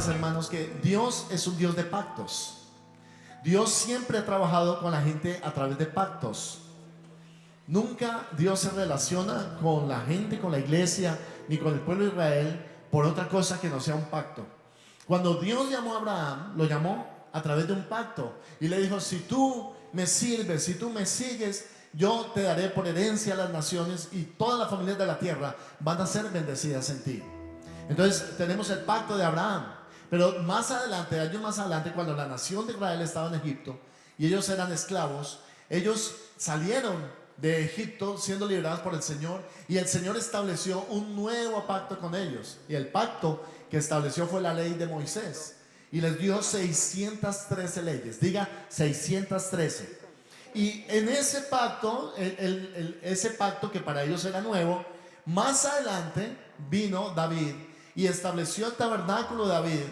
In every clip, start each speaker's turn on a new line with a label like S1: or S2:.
S1: recordarles, hermanos, que Dios es un Dios de pactos. Dios siempre ha trabajado con la gente a través de pactos. Nunca Dios se relaciona con la gente, con la iglesia, ni con el pueblo de Israel por otra cosa que no sea un pacto. Cuando Dios llamó a Abraham, lo llamó a través de un pacto y le dijo: si tú me sirves, si tú me sigues, yo te daré por herencia a las naciones y todas las familias de la tierra van a ser bendecidas en ti. Entonces tenemos el pacto de Abraham. Pero más adelante, años más adelante, cuando la nación de Israel estaba en Egipto y ellos eran esclavos, ellos salieron de Egipto siendo liberados por el Señor, y el Señor estableció un nuevo pacto con ellos. Y el pacto que estableció fue la ley de Moisés, y les dio 613 leyes. Diga 613. Y en ese pacto, ese pacto que para ellos era nuevo, más adelante vino David y estableció el tabernáculo de David,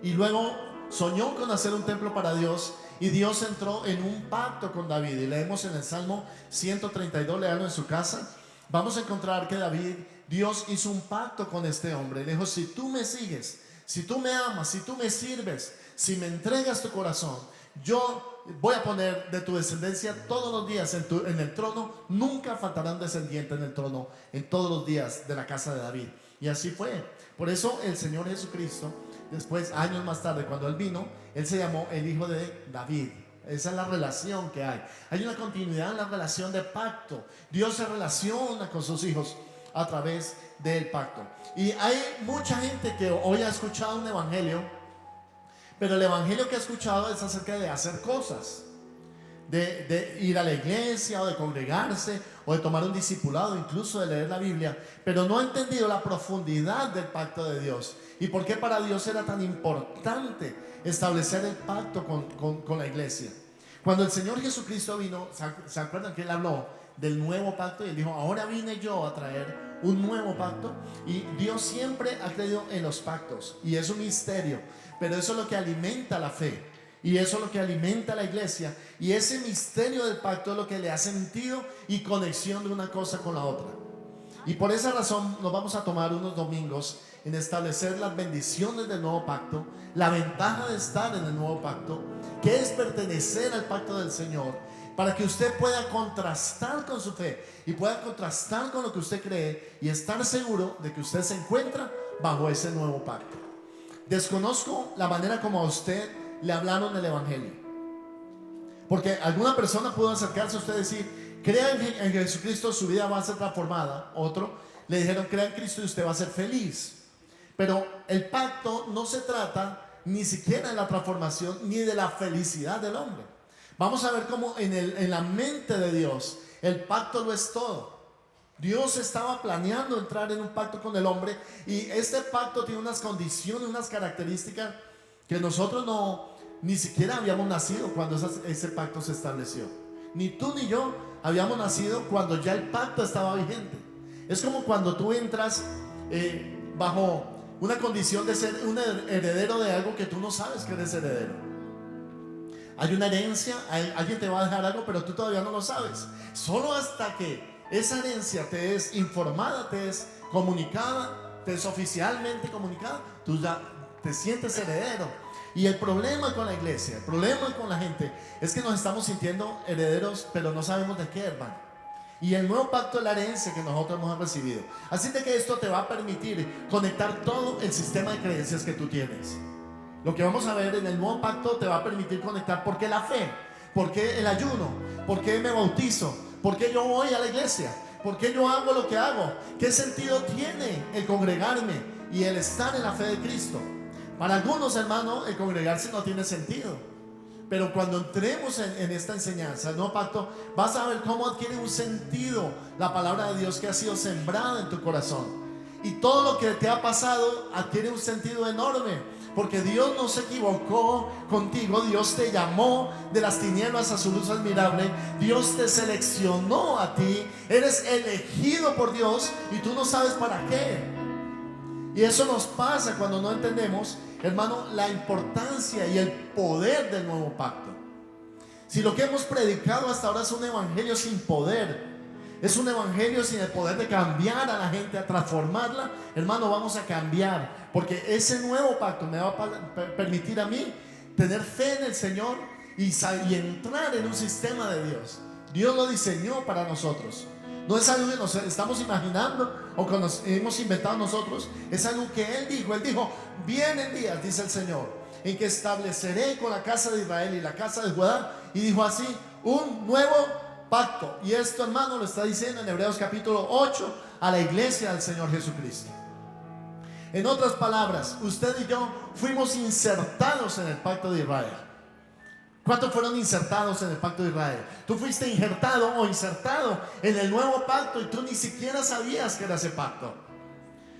S1: y luego soñó con hacer un templo para Dios, y Dios entró en un pacto con David. Y leemos en el Salmo 132, léalo en su casa. Vamos a encontrar que David, Dios hizo un pacto con este hombre. Le dijo: si tú me sigues, si tú me amas, si tú me sirves, si me entregas tu corazón, yo voy a poner de tu descendencia todos los días en el trono. Nunca faltará un descendiente en el trono en todos los días de la casa de David. Y así fue. Por eso el Señor Jesucristo, después, años más tarde, cuando Él vino, Él se llamó el Hijo de David. Esa es la relación que hay. Hay una continuidad en la relación de pacto. Dios se relaciona con sus hijos a través del pacto. Y hay mucha gente que hoy ha escuchado un evangelio, pero el evangelio que ha escuchado es acerca de hacer cosas, de ir a la iglesia, o de congregarse, o de tomar un discipulado, incluso de leer la Biblia, pero no ha entendido la profundidad del pacto de Dios y por qué para Dios era tan importante establecer el pacto con la iglesia. Cuando el Señor Jesucristo vino, ¿se acuerdan que Él habló del nuevo pacto? Y Él dijo: ahora vine yo a traer un nuevo pacto. Y Dios siempre ha creído en los pactos, y es un misterio, pero eso es lo que alimenta la fe. Y eso es lo que alimenta la iglesia. Y ese misterio del pacto es lo que le da sentido y conexión de una cosa con la otra. Y por esa razón nos vamos a tomar unos domingos en establecer las bendiciones del nuevo pacto, la ventaja de estar en el nuevo pacto, que es pertenecer al pacto del Señor, para que usted pueda contrastar con su fe y pueda contrastar con lo que usted cree y estar seguro de que usted se encuentra bajo ese nuevo pacto. Desconozco la manera como a usted le hablaron del evangelio, porque alguna persona pudo acercarse a usted y decir: crea en Jesucristo, su vida va a ser transformada. Otro le dijeron: crea en Cristo y usted va a ser feliz. Pero el pacto no se trata ni siquiera de la transformación ni de la felicidad del hombre. Vamos a ver cómo en la mente de Dios el pacto lo es todo. Dios estaba planeando entrar en un pacto con el hombre, y este pacto tiene unas condiciones, unas características que nosotros ni siquiera habíamos nacido cuando ese pacto se estableció. Ni tú ni yo habíamos nacido cuando ya el pacto estaba vigente. Es como cuando tú entras bajo una condición de ser un heredero de algo que tú no sabes que eres heredero. Hay una herencia, alguien te va a dejar algo, pero tú todavía no lo sabes. Solo hasta que esa herencia te es informada, te es comunicada, te es oficialmente comunicada, tú ya te sientes heredero. Y el problema con la iglesia, el problema con la gente, es que nos estamos sintiendo herederos, pero no sabemos de qué, hermano. Y el nuevo pacto es la herencia que nosotros hemos recibido. Así de que esto te va a permitir conectar todo el sistema de creencias que tú tienes. Lo que vamos a ver en el nuevo pacto te va a permitir conectar por qué la fe, por qué el ayuno, por qué me bautizo, por qué yo voy a la iglesia, por qué yo hago lo que hago, qué sentido tiene el congregarme y el estar en la fe de Cristo. Para algunos, hermanos, el congregarse no tiene sentido, pero cuando entremos en esta enseñanza, el nuevo pacto, vas a ver cómo adquiere un sentido la palabra de Dios que ha sido sembrada en tu corazón, y todo lo que te ha pasado adquiere un sentido enorme, porque Dios no se equivocó contigo. Dios te llamó de las tinieblas a su luz admirable. Dios te seleccionó a ti, eres elegido por Dios, y tú no sabes para qué. Y eso nos pasa cuando no entendemos, hermano, la importancia y el poder del nuevo pacto. Si lo que hemos predicado hasta ahora es un evangelio sin poder, Es un evangelio sin el poder de cambiar a la gente, a transformarla. Hermano, vamos a cambiar, porque ese nuevo pacto me va a permitir a mí tener fe en el Señor y entrar en un sistema de Dios. Dios lo diseñó para nosotros. No es algo que nos estamos imaginando o que nos hemos inventado nosotros. Es algo que Él dijo. Él dijo: vienen días, dice el Señor, en que estableceré con la casa de Israel y la casa de Judá, y dijo así, un nuevo pacto. Y esto, hermano, lo está diciendo en Hebreos capítulo 8 a la iglesia del Señor Jesucristo. En otras palabras, usted y yo fuimos insertados en el pacto de Israel. ¿Cuántos fueron insertados en el pacto de Israel? Tú fuiste injertado o insertado en el nuevo pacto y tú ni siquiera sabías que era ese pacto.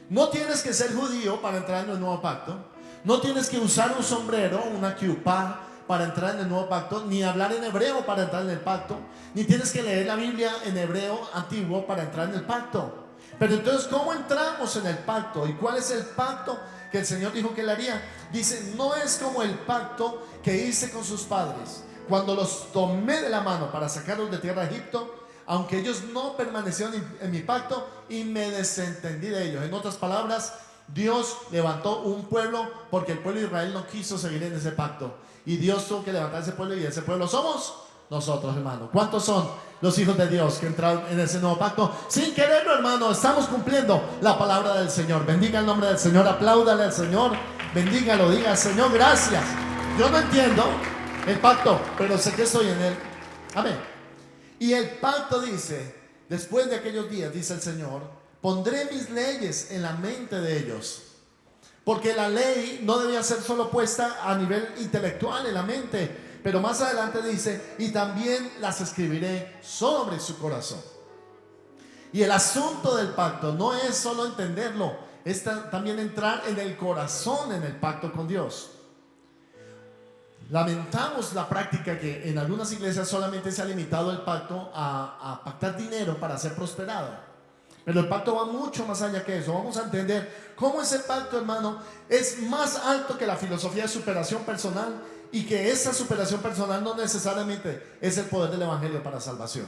S1: No tienes que ser judío para entrar en el nuevo pacto. No tienes que usar un sombrero, una kippah, para entrar en el nuevo pacto, ni hablar en hebreo para entrar en el pacto, ni tienes que leer la Biblia en hebreo antiguo para entrar en el pacto. Pero entonces, ¿cómo entramos en el pacto? ¿Y cuál es el pacto que el Señor dijo que Él haría? Dice: no es como el pacto que hice con sus padres cuando los tomé de la mano para sacarlos de tierra de Egipto, aunque ellos no permanecieron en mi pacto, y me desentendí de ellos. En otras palabras, Dios levantó un pueblo porque el pueblo de Israel no quiso seguir en ese pacto, y Dios tuvo que levantar ese pueblo, y ese pueblo somos nosotros, hermano. ¿Cuántos son los hijos de Dios que entraron en ese nuevo pacto? Sin quererlo, hermano, estamos cumpliendo la palabra del Señor. Bendiga el nombre del Señor, apláudale al Señor, bendígalo, diga: Señor, gracias. Yo no entiendo el pacto, pero sé que estoy en él. Amén. Y el pacto dice: después de aquellos días, dice el Señor, pondré mis leyes en la mente de ellos. Porque la ley no debía ser solo puesta a nivel intelectual en la mente, pero más adelante dice: y también las escribiré sobre su corazón. Y el asunto del pacto no es solo entenderlo, es también entrar en el corazón, en el pacto con Dios. Lamentamos la práctica que en algunas iglesias solamente se ha limitado el pacto a pactar dinero para ser prosperado. Pero el pacto va mucho más allá que eso. Vamos a entender cómo ese pacto, hermano, es más alto que la filosofía de superación personal, y que esa superación personal no necesariamente es el poder del evangelio para salvación.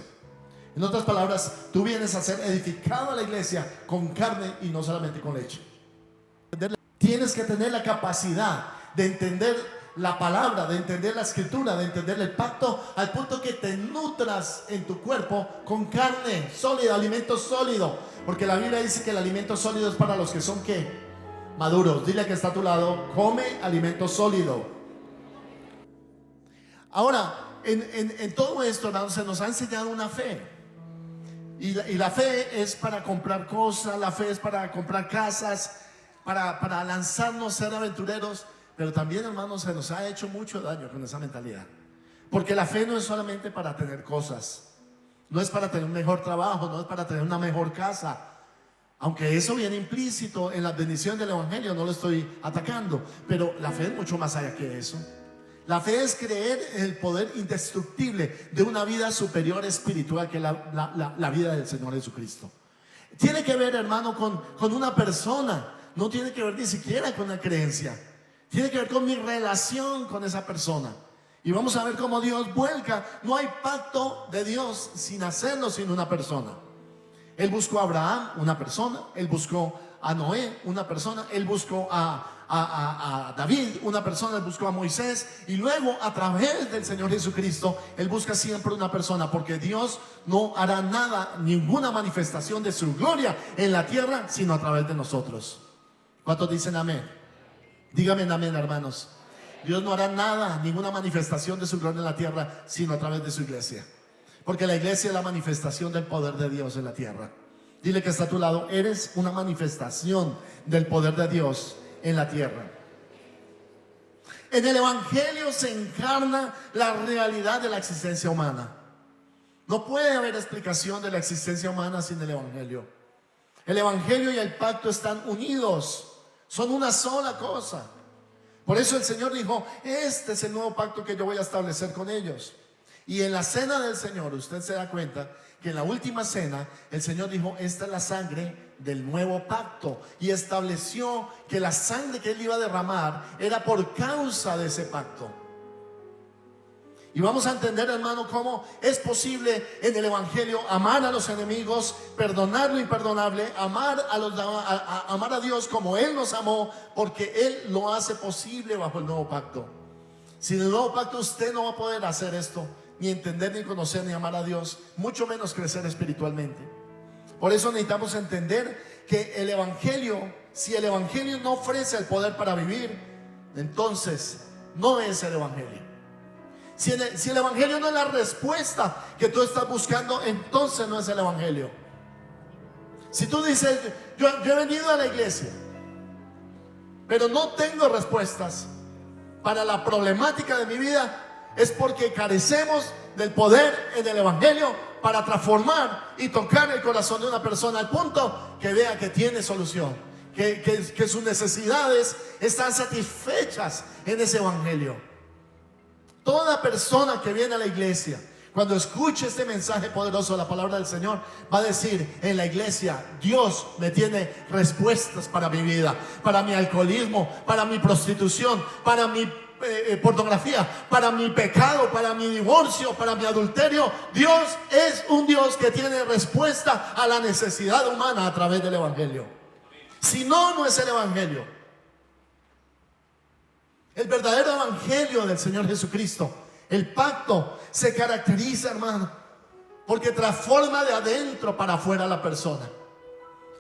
S1: En otras palabras, tú vienes a ser edificado a la iglesia con carne y no solamente con leche. Tienes que tener la capacidad de entender la palabra, de entender la escritura, de entender el pacto, al punto que te nutras en tu cuerpo con carne sólida, alimento sólido. Porque la Biblia dice que el alimento sólido es para los que son ¿qué? Maduros. Dile que está a tu lado: come alimento sólido. Ahora, en todo esto, hermanos, se nos ha enseñado una fe. Y la fe es para comprar cosas, la fe es para comprar casas, para lanzarnos a ser aventureros. Pero también, hermanos, se nos ha hecho mucho daño con esa mentalidad. Porque la fe no es solamente para tener cosas, no es para tener un mejor trabajo, no es para tener una mejor casa. Aunque eso viene implícito en la bendición del evangelio, no lo estoy atacando. Pero la fe es mucho más allá que eso. La fe es creer en el poder indestructible de una vida superior espiritual, que es la vida del Señor Jesucristo. Tiene que ver, hermano, con una persona. No tiene que ver ni siquiera con la creencia. Tiene que ver con mi relación con esa persona. Y vamos a ver cómo Dios vuelca. No hay pacto de Dios sin hacerlo sin una persona. Él buscó a Abraham, una persona. Él buscó a Noé, una persona. Él buscó a David, una persona. Él buscó a Moisés. Y luego, a través del Señor Jesucristo, Él busca siempre una persona. Porque Dios no hará nada, ninguna manifestación de su gloria en la tierra, sino a través de nosotros. ¿Cuántos dicen amén? Dígame amén, hermanos. Dios no hará nada, ninguna manifestación de su gloria en la tierra, sino a través de su iglesia. Porque la iglesia es la manifestación del poder de Dios en la tierra. Dile que está a tu lado: eres una manifestación del poder de Dios en la tierra. En el evangelio se encarna la realidad de la existencia humana. No puede haber explicación de la existencia humana sin el evangelio. El evangelio y el pacto están unidos. Son una sola cosa. Por eso el Señor dijo: este es el nuevo pacto que yo voy a establecer con ellos. Y en la cena del Señor, usted se da cuenta que en la última cena el Señor dijo: esta es la sangre del nuevo pacto. Y estableció que la sangre que Él iba a derramar era por causa de ese pacto. Y vamos a entender, hermano, cómo es posible en el Evangelio amar a los enemigos, perdonar lo imperdonable, amar a Dios como Él nos amó, porque Él lo hace posible bajo el nuevo pacto. Sin el nuevo pacto usted no va a poder hacer esto, ni entender, ni conocer, ni amar a Dios, mucho menos crecer espiritualmente. Por eso necesitamos entender que el Evangelio, si el Evangelio no ofrece el poder para vivir, entonces no es el Evangelio. Si el Evangelio no es la respuesta que tú estás buscando, entonces no es el Evangelio. Si tú dices, yo he venido a la iglesia, pero no tengo respuestas para la problemática de mi vida, es porque carecemos del poder en el Evangelio para transformar y tocar el corazón de una persona al punto que vea que tiene solución, que sus necesidades están satisfechas en ese Evangelio. Toda persona que viene a la iglesia, cuando escuche este mensaje poderoso de la palabra del Señor, va a decir: en la iglesia Dios me tiene respuestas para mi vida, para mi alcoholismo, para mi prostitución, para mi pornografía, para mi pecado, para mi divorcio, para mi adulterio. Dios es un Dios que tiene respuesta a la necesidad humana a través del Evangelio. Si no, no es el Evangelio. El verdadero Evangelio del Señor Jesucristo, el pacto, se caracteriza, hermano, porque transforma de adentro para afuera a la persona,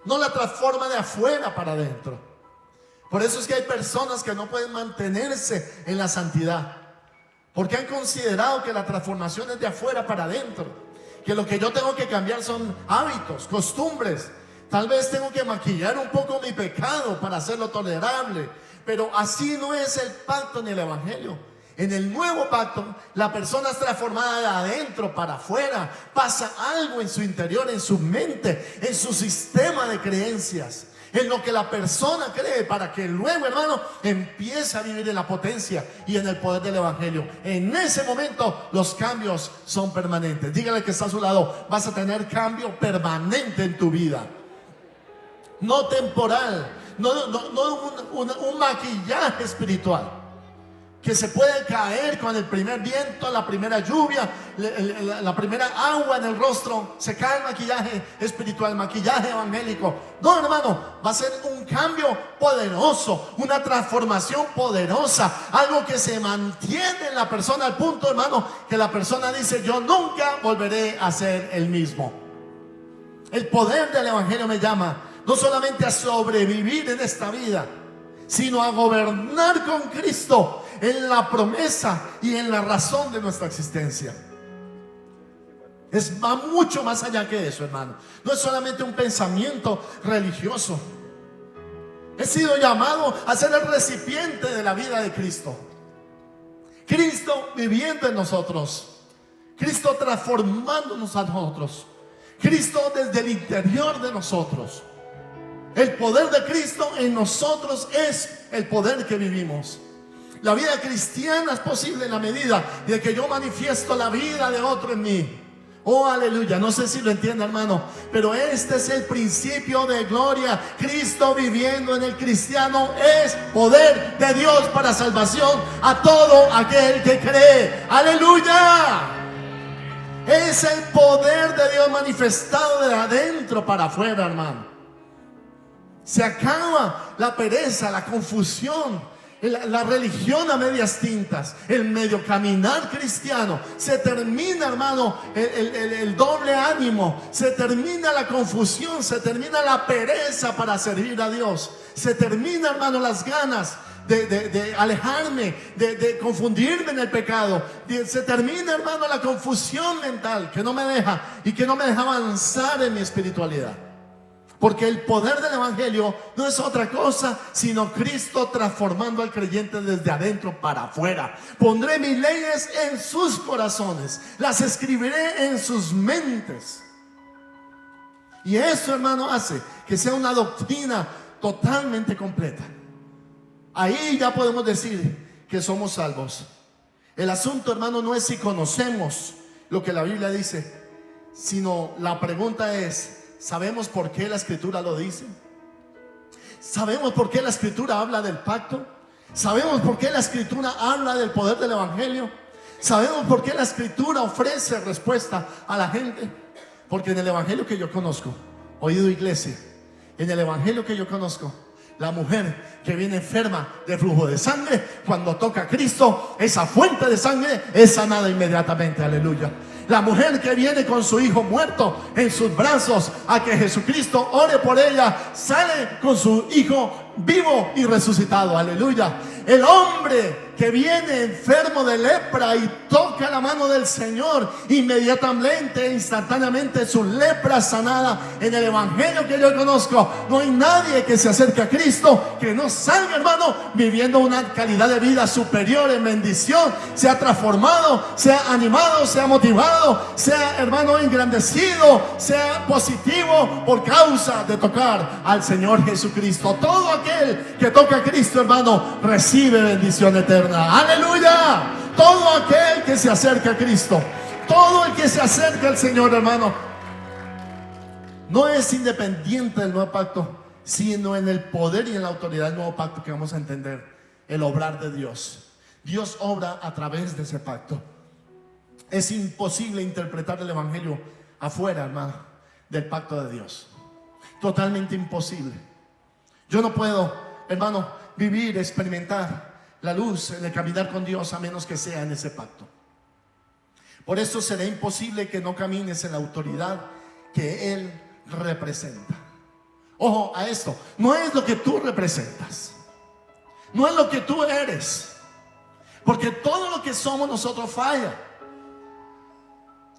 S1: no la transforma de afuera para adentro. Por eso es que hay personas que no pueden mantenerse en la santidad, porque han considerado que la transformación es de afuera para adentro, que lo que yo tengo que cambiar son hábitos, costumbres. Tal vez tengo que maquillar un poco mi pecado para hacerlo tolerable. Pero así no es el pacto ni el Evangelio. En el nuevo pacto, la persona es transformada de adentro para afuera. Pasa algo en su interior, en su mente, en su sistema de creencias, en lo que la persona cree, para que luego, hermano, empiece a vivir en la potencia y en el poder del Evangelio. En ese momento los cambios son permanentes. Dígale que está a su lado: vas a tener cambio permanente en tu vida, no temporal. No un maquillaje espiritual que se puede caer con el primer viento, la primera lluvia, la primera agua en el rostro. Se cae el maquillaje espiritual, el maquillaje evangélico. No, hermano, va a ser un cambio poderoso, una transformación poderosa, algo que se mantiene en la persona al punto, hermano, que la persona dice: yo nunca volveré a ser el mismo. El poder del Evangelio me llama no solamente a sobrevivir en esta vida, sino a gobernar con Cristo en la promesa y en la razón de nuestra existencia. Va mucho más allá que eso, hermano. No es solamente un pensamiento religioso. He sido llamado a ser el recipiente de la vida de Cristo. Cristo viviendo en nosotros, Cristo transformándonos a nosotros, Cristo desde el interior de nosotros. El poder de Cristo en nosotros es el poder que vivimos. La vida cristiana es posible en la medida de que yo manifiesto la vida de otro en mí. Oh, aleluya. No sé si lo entiende, hermano, pero este es el principio de gloria. Cristo viviendo en el cristiano es poder de Dios para salvación a todo aquel que cree. Aleluya. Es el poder de Dios manifestado de adentro para afuera, hermano. Se acaba la pereza, la confusión, la religión a medias tintas, el medio caminar cristiano. Se termina, hermano, el doble ánimo, se termina la confusión, se termina la pereza para servir a Dios, se termina, hermano, las ganas de alejarme, de confundirme en el pecado. Se termina, hermano, la confusión mental que no me deja y que no me deja avanzar en mi espiritualidad. Porque el poder del Evangelio no es otra cosa sino Cristo transformando al creyente desde adentro para afuera. Pondré mis leyes en sus corazones, las escribiré en sus mentes. Y eso, hermano, hace que sea una doctrina totalmente completa. Ahí ya podemos decir que somos salvos. El asunto, hermano, no es si conocemos lo que la Biblia dice, sino la pregunta es: ¿sabemos por qué la Escritura lo dice? ¿Sabemos por qué la Escritura habla del pacto? ¿Sabemos por qué la Escritura habla del poder del Evangelio? ¿Sabemos por qué la Escritura ofrece respuesta a la gente? Porque en el evangelio que yo conozco, oído iglesia, en el evangelio que yo conozco, la mujer que viene enferma de flujo de sangre, cuando toca a Cristo, esa fuente de sangre es sanada inmediatamente. Aleluya. La mujer que viene con su hijo muerto en sus brazos a que Jesucristo ore por ella, sale con su hijo vivo y resucitado. Aleluya. El hombre que viene enfermo de lepra y toca la mano del Señor, inmediatamente, instantáneamente su lepra sanada. En el evangelio que yo conozco, no hay nadie que se acerque a Cristo que no salga, hermano, viviendo una calidad de vida superior en bendición, sea transformado, sea animado, sea motivado, sea, hermano, engrandecido, sea positivo por causa de tocar al Señor Jesucristo. Todo aquel que toca a Cristo, hermano, recibe bendición eterna. Aleluya. Todo aquel que se acerca a Cristo, todo el que se acerca al Señor, hermano, no es independiente del nuevo pacto, sino en el poder y en la autoridad del nuevo pacto que vamos a entender, el obrar de Dios. Dios obra a través de ese pacto. Es imposible interpretar el evangelio afuera, hermano, del pacto de Dios. Totalmente imposible. Yo no puedo, hermano, vivir, experimentar la luz en el caminar con Dios a menos que sea en ese pacto. Por eso será imposible que no camines en la autoridad que Él representa. Ojo a esto, no es lo que tú representas, no es lo que tú eres, porque todo lo que somos nosotros falla.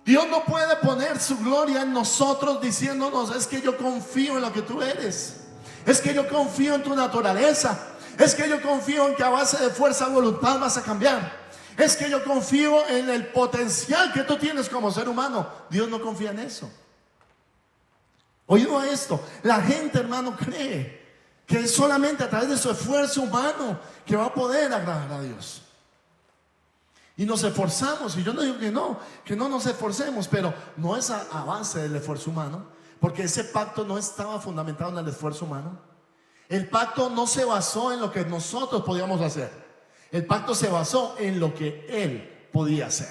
S1: Dios no puede poner su gloria en nosotros diciéndonos: es que yo confío en lo que tú eres, es que yo confío en tu naturaleza, es que yo confío en que a base de fuerza y voluntad vas a cambiar, es que yo confío en el potencial que tú tienes como ser humano. Dios no confía en eso. Oído a esto, la gente, hermano, cree que es solamente a través de su esfuerzo humano que va a poder agradar a Dios. Y nos esforzamos, y yo no digo que no nos esforcemos, pero no es a base del esfuerzo humano, porque ese pacto no estaba fundamentado en el esfuerzo humano. El pacto no se basó en lo que nosotros podíamos hacer. El pacto se basó en lo que Él podía hacer.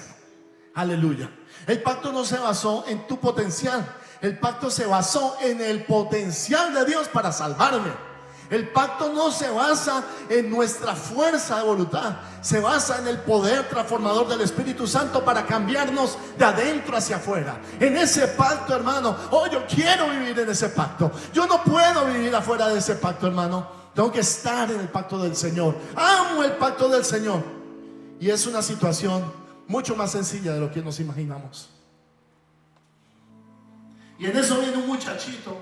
S1: Aleluya. El pacto no se basó en tu potencial. El pacto se basó en el potencial de Dios para salvarme. El pacto no se basa en nuestra fuerza de voluntad, se basa en el poder transformador del Espíritu Santo para cambiarnos de adentro hacia afuera. En ese pacto, hermano, yo quiero vivir en ese pacto. Yo no puedo vivir afuera de ese pacto, hermano. Tengo que estar en el pacto del Señor. Amo el pacto del Señor. Y es una situación mucho más sencilla de lo que nos imaginamos. Y en eso viene un muchachito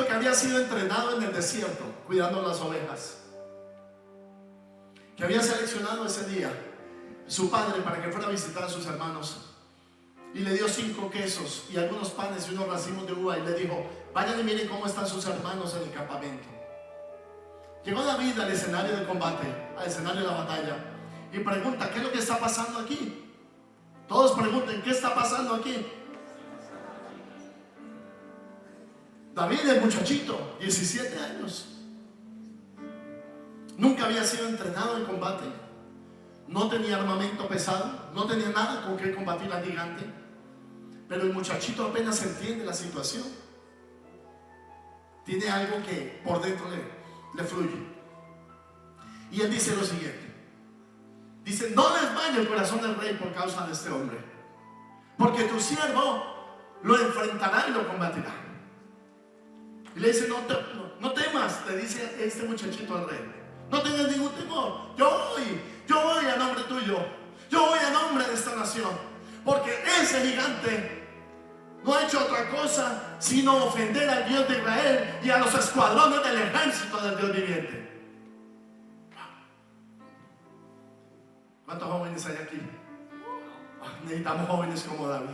S1: que había sido entrenado en el desierto, cuidando las ovejas, que había seleccionado ese día su padre para que fuera a visitar a sus hermanos, y le dio 5 quesos y algunos panes y unos racimos de uva, y le dijo: vayan y miren cómo están sus hermanos en el campamento. Llegó David al escenario de combate, al escenario de la batalla, y pregunta: ¿qué es lo que está pasando aquí? Todos pregunten: ¿qué está pasando aquí? David, el muchachito, 17 años, nunca había sido entrenado en combate, no tenía armamento pesado, no tenía nada con que combatir al gigante, pero el muchachito apenas entiende la situación. Tiene algo que por dentro le fluye, y él dice lo siguiente: dice, no desmaye el corazón del rey por causa de este hombre, porque tu siervo lo enfrentará y lo combatirá. Y le dice: no temas, le dice este muchachito al rey, no tengas ningún temor, yo voy a nombre tuyo, yo voy a nombre de esta nación, porque ese gigante no ha hecho otra cosa sino ofender al Dios de Israel y a los escuadrones del ejército del Dios viviente. ¿Cuántos jóvenes hay aquí? Necesitamos jóvenes como David.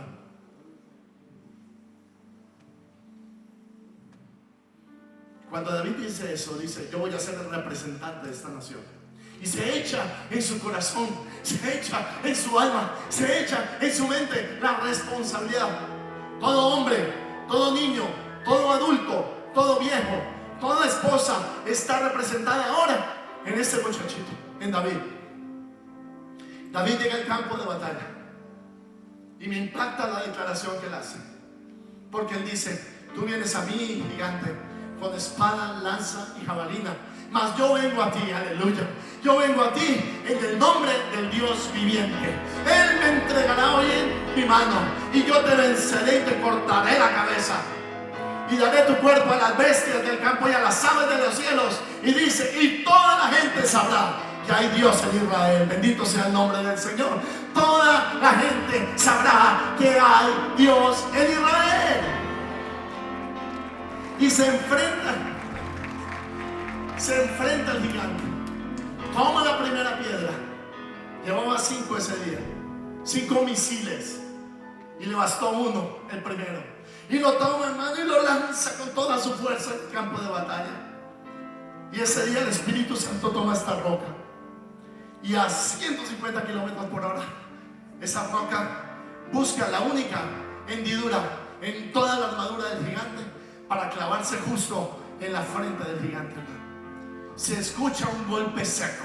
S1: Cuando David dice eso, dice: yo voy a ser el representante de esta nación. Y se echa en su corazón, se echa en su alma, se echa en su mente la responsabilidad. Todo hombre, todo niño, todo adulto, todo viejo, toda esposa está representada ahora en este muchachito, en David. David llega al campo de batalla y me impacta la declaración que él hace, porque él dice: tú vienes a mí, gigante, con espada, lanza y jabalina, mas yo vengo a ti, aleluya, yo vengo a ti en el nombre del Dios viviente. Él me entregará hoy en mi mano y yo te venceré y te cortaré la cabeza y daré tu cuerpo a las bestias del campo y a las aves de los cielos. Y dice: y toda la gente sabrá que hay Dios en Israel. Bendito sea el nombre del Señor. Toda la gente sabrá que hay Dios en Israel. Y se enfrenta al gigante. Toma la primera piedra. Llevaba 5 ese día, 5 misiles, y le bastó uno, el primero, y lo toma, hermano, y lo lanza con toda su fuerza en el campo de batalla. Y ese día el Espíritu Santo toma esta roca, y a 150 kilómetros por hora esa roca busca la única hendidura en toda la armadura del gigante para clavarse justo en la frente del gigante. Se escucha un golpe seco.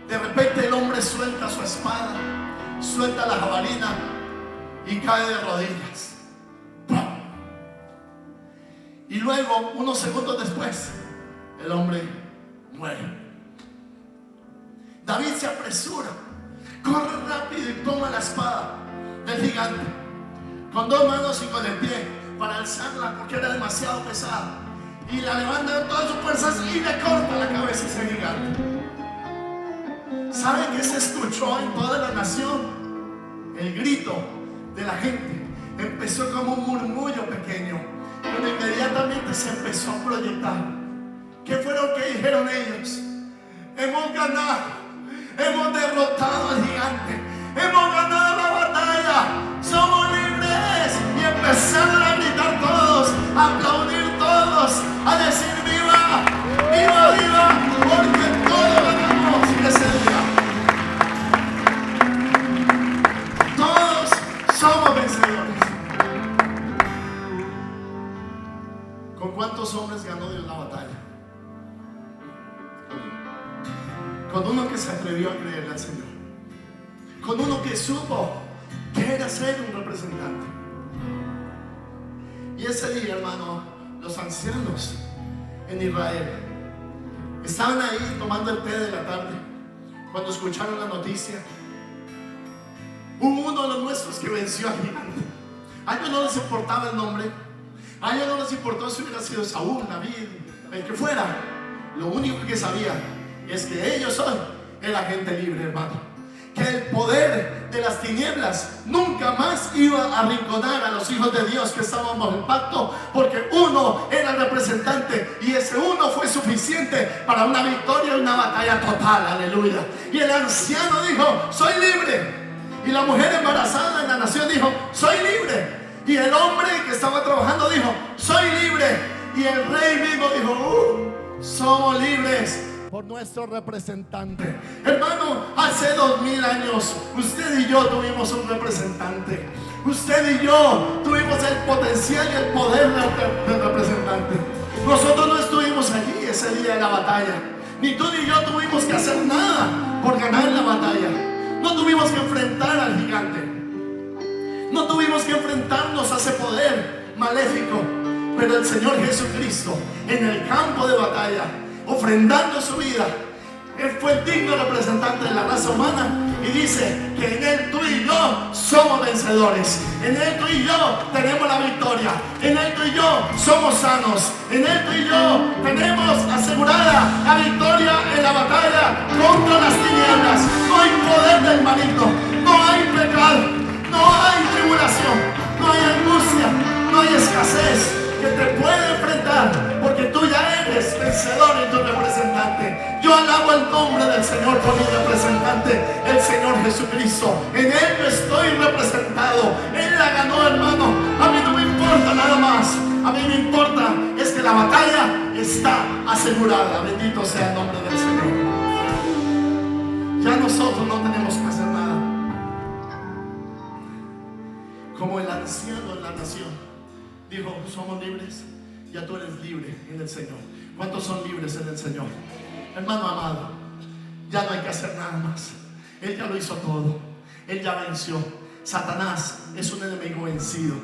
S1: De repente el hombre suelta su espada, suelta la jabalina y cae de rodillas. ¡Pum! Y luego, unos segundos después, el hombre muere. David se apresura, corre rápido y toma la espada del gigante con 2 manos y con el pie para alzarla, porque era demasiado pesada, y la levanta con todas sus fuerzas y le corta la cabeza a ese gigante. ¿Saben qué se escuchó en toda la nación? El grito de la gente empezó como un murmullo pequeño, pero inmediatamente se empezó a proyectar. ¿Qué fue lo que dijeron ellos? Hemos ganado, hemos derrotado al gigante, hemos ganado la batalla, somos libres. Y empezaron a gritar todos, a aplaudir todos, a decir: viva, viva, viva, porque todos ganamos ese día. Todos somos vencedores. ¿Con cuántos hombres ganó Dios la batalla? Con uno que se atrevió a creerle al Señor, con uno que supo que era ser un representante. Y ese día, hermano, los ancianos en Israel estaban ahí tomando el té de la tarde cuando escucharon la noticia. Hubo uno de los nuestros que venció al gigante. A ellos no les importaba el nombre, a ellos no les importó si hubiera sido Saúl, David, el que fuera. Lo único que sabía es que ellos hoy eran gente libre, hermano. Que el poder de las tinieblas nunca más iba a arrinconar a los hijos de Dios que estaban bajo el pacto, porque uno era el representante y ese uno fue suficiente para una victoria y una batalla total, aleluya. Y el anciano dijo: soy libre. Y la mujer embarazada en la nación dijo: soy libre. Y el hombre que estaba trabajando dijo: soy libre. Y el rey mismo dijo: somos libres por nuestro representante. Hermano, hace 2000 años usted y yo tuvimos un representante. Usted y yo tuvimos el potencial y el poder del representante. Nosotros no estuvimos allí ese día de la batalla. Ni tú ni yo tuvimos que hacer nada por ganar la batalla. No tuvimos que enfrentar al gigante. No tuvimos que enfrentarnos a ese poder maléfico. Pero el Señor Jesucristo, en el campo de batalla, ofrendando su vida, Él fue el digno representante de la raza humana. Y dice que en Él tú y yo somos vencedores. En Él tú y yo tenemos la victoria. En Él tú y yo somos sanos. En Él tú y yo tenemos asegurada la victoria en la batalla contra las tinieblas. No hay poder del maligno, no hay pecado, no hay tribulación, no hay angustia, no hay escasez que te puede enfrentar, porque tú ya eres vencedor en tu representante. Yo alabo el nombre del Señor por mi representante, el Señor Jesucristo. En Él yo estoy representado. Él la ganó, hermano. A mí no me importa nada más. A mí me importa es que la batalla está asegurada. Bendito sea el nombre del Señor. Ya nosotros no tenemos que hacer nada. Como el anciano en la nación dijo: somos libres. Ya tú eres libre en el Señor. ¿Cuántos son libres en el Señor? Hermano amado, ya no hay que hacer nada más. Él ya lo hizo todo. Él ya venció. Satanás es un enemigo vencido.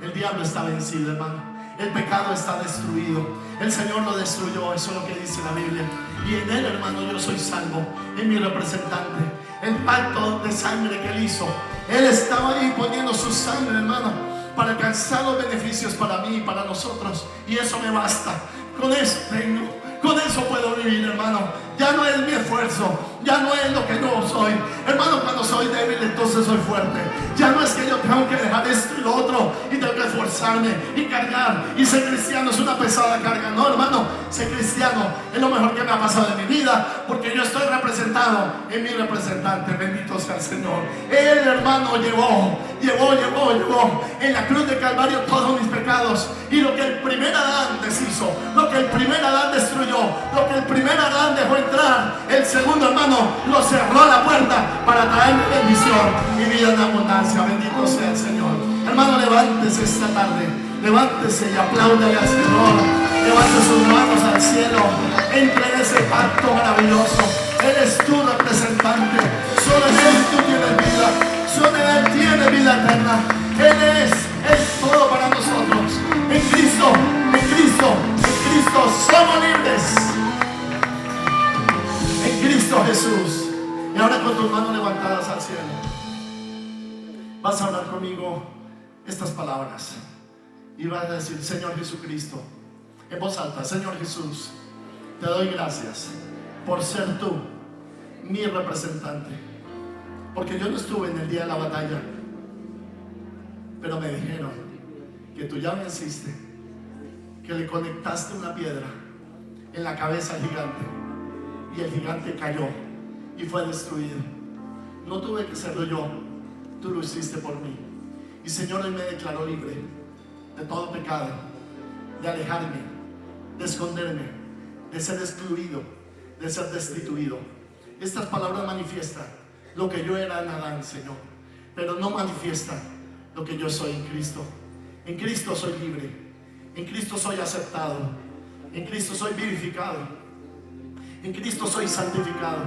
S1: El diablo está vencido, hermano. El pecado está destruido. El Señor lo destruyó. Eso es lo que dice la Biblia. Y en Él, hermano, yo soy salvo. En mi representante. El pacto de sangre que Él hizo. Él estaba ahí poniendo su sangre, hermano, para alcanzar los beneficios para mí y para nosotros. Y eso me basta. Con eso tengo. Con eso puedo vivir, hermano. Ya no es mi esfuerzo. Ya no es lo que yo soy. Hermano, cuando soy débil, entonces soy fuerte. Ya no es que yo tengo que dejar esto y lo otro y tengo que esforzarme y cargar. Y ser cristiano es una pesada carga. No, hermano, ser cristiano es lo mejor que me ha pasado en mi vida, porque yo estoy representado en mi representante. Bendito sea el Señor. Él, hermano, llevó en la cruz de Calvario todos mis pecados. Y lo que el primer Adán deshizo, lo que el primer Adán destruyó, lo que el primer Adán dejó entrar, el segundo, hermano, lo cerró a la puerta para traerme bendición y vida en abundancia. Bendito sea el Señor. Hermano, levántese esta tarde. Levántese y apláudale al Señor. Levante sus manos al cielo. Entre en ese pacto maravilloso. Él es tu representante. Solo en Él tú tienes vida. Solo en Él tienes vida eterna. Él es todo para nosotros. En Cristo somos libres. En Cristo Jesús. Y ahora con tus manos levantadas al cielo, vas a hablar conmigo estas palabras. Y vas a decir: Señor Jesucristo, en voz alta: Señor Jesús, te doy gracias por ser tú mi representante. Porque yo no estuve en el día de la batalla, pero me dijeron que tú ya venciste, que le conectaste una piedra en la cabeza al gigante y el gigante cayó y fue destruido. No tuve que hacerlo yo, tú lo hiciste por mí. Y Señor, Él me declaró libre de todo pecado, de alejarme, de esconderme, de ser excluido, de ser destituido. Estas palabras manifiestan lo que yo era en Adán, Señor, pero no manifiestan lo que yo soy en Cristo. En Cristo soy libre, en Cristo soy aceptado, en Cristo soy vivificado, en Cristo soy santificado,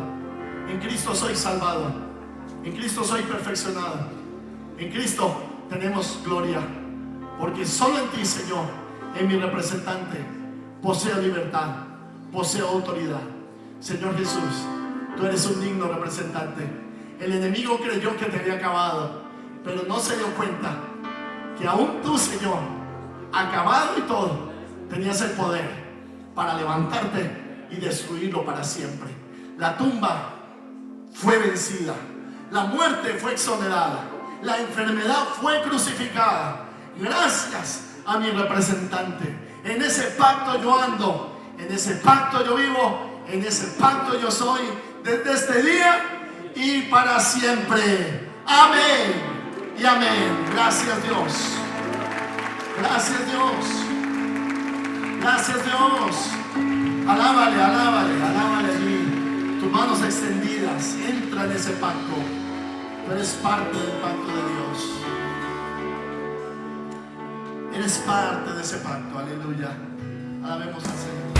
S1: en Cristo soy salvado, en Cristo soy perfeccionado, en Cristo tenemos gloria, porque solo en ti, Señor, en mi representante, poseo libertad, poseo autoridad. Señor Jesús, tú eres un digno representante. El enemigo creyó que te había acabado, pero no se dio cuenta que aún tú, Señor, acabado y todo, tenías el poder para levantarte y destruirlo para siempre. La tumba fue vencida, la muerte fue exonerada, la enfermedad fue crucificada. Gracias a mi representante. En ese pacto yo ando, en ese pacto yo vivo, en ese pacto yo soy desde este día y para siempre. Amén y amén. Gracias, Dios. Gracias, Dios. Gracias, Dios. Alábale, alábale, alábale allí. Tus manos extendidas. Entra en ese pacto. Tú eres parte del pacto de Dios. Eres parte de ese pacto. Aleluya. Alabemos al Señor.